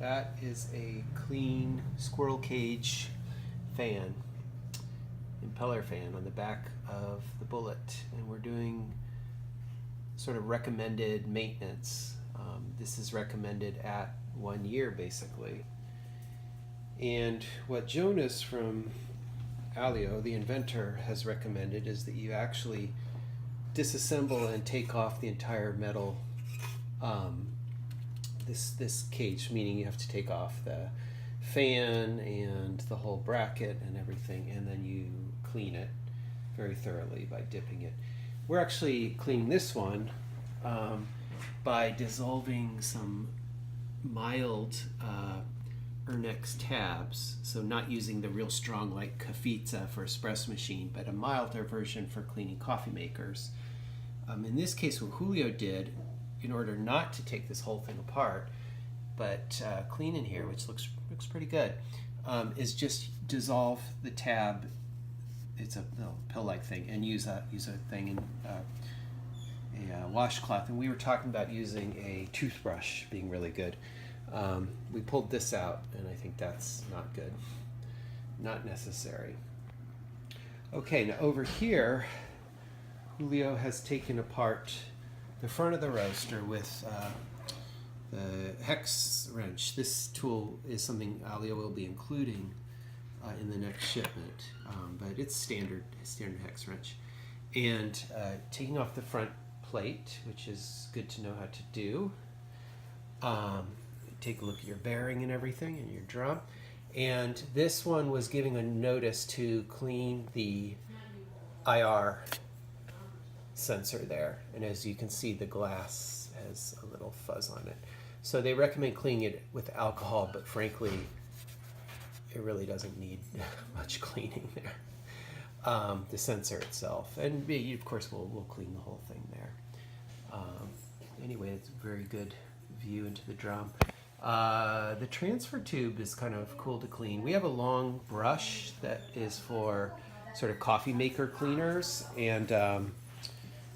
That is a clean squirrel cage fan, impeller fan on the back of the Bullet, and we're doing sort of recommended maintenance. This is recommended at 1 year basically. And what Jonas from Aillio, the inventor, has recommended is that you actually disassemble and take off the entire metal this cage, meaning you have to take off the fan and the whole bracket and everything, and then you clean it very thoroughly by dipping it. We're actually cleaning this one by dissolving some mild Urnex Tabz, so not using the real strong like Cafezza for espresso machine, but a milder version for cleaning coffee makers. In this case, what Julio did, in order not to take this whole thing apart, but clean in here, which looks pretty good, is just dissolve the tab. It's a little pill-like thing, and use a thing in a washcloth. And we were talking about using a toothbrush being really good. We pulled this out, and I think that's not good, not necessary. Okay, now over here, Julio has taken apart the front of the roaster with the hex wrench. This tool is something Aillio will be including in the next shipment, but it's standard hex wrench. And taking off the front plate, which is good to know how to do. Take a look at your bearing and everything and your drum. And this one was giving a notice to clean the IR sensor there, and as you can see, the glass has a little fuzz on it. So they recommend cleaning it with alcohol, but frankly it really doesn't need much cleaning there. The sensor itself, and of course we'll clean the whole thing there. Anyway, it's a very good view into the drum. The transfer tube is kind of cool to clean. We have a long brush that is for sort of coffee maker cleaners, and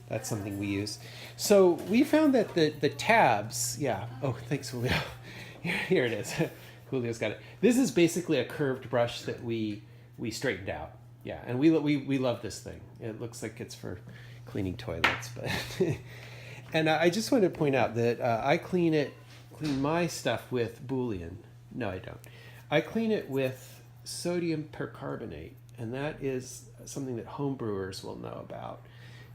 that's something we use. So we found that the tabs, yeah. Oh, thanks, Julio. Here it is. Julio's got it. This is basically a curved brush that we straightened out. Yeah, and we love this thing. It looks like it's for cleaning toilets, but and I just wanted to point out that I clean my stuff with bouillon. No, I don't. I clean it with sodium percarbonate, and that is something that home brewers will know about.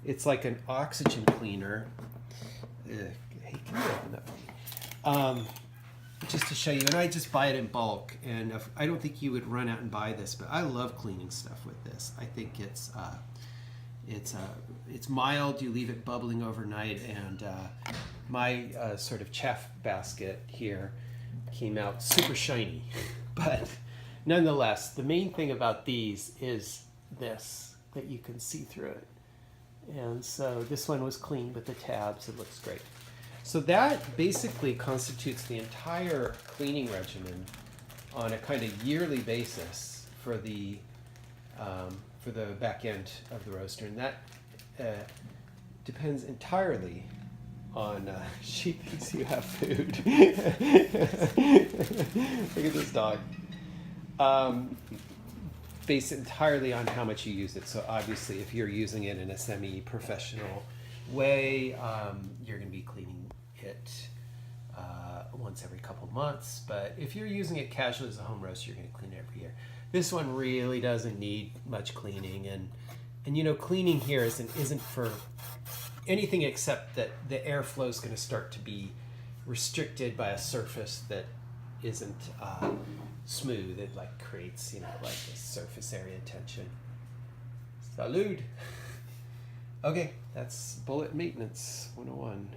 It's like an oxygen cleaner. Hey, can you open that for me? Just to show you, and I just buy it in bulk, and I don't think you would run out and buy this, but I love cleaning stuff with this. I think it's mild. You leave it bubbling overnight, and my sort of chaff basket here came out super shiny. But nonetheless, the main thing about these is this, that you can see through it. And so this one was clean with the tabs. It looks great. So that basically constitutes the entire cleaning regimen on a kind of yearly basis for the back end of the roaster, and that depends entirely on she thinks you have food. Look at this dog. Based entirely on how much you use it. So obviously, if you're using it in a semi-professional way, you're going to be cleaning it once every couple months. But if you're using it casually as a home roaster, you're going to clean it every year. This one really doesn't need much cleaning, and you know, cleaning here isn't for anything except that the airflow is going to start to be restricted by a surface that isn't smooth. It like creates, you know, like this surface area tension. Salud. Okay, that's Bullet Maintenance 101.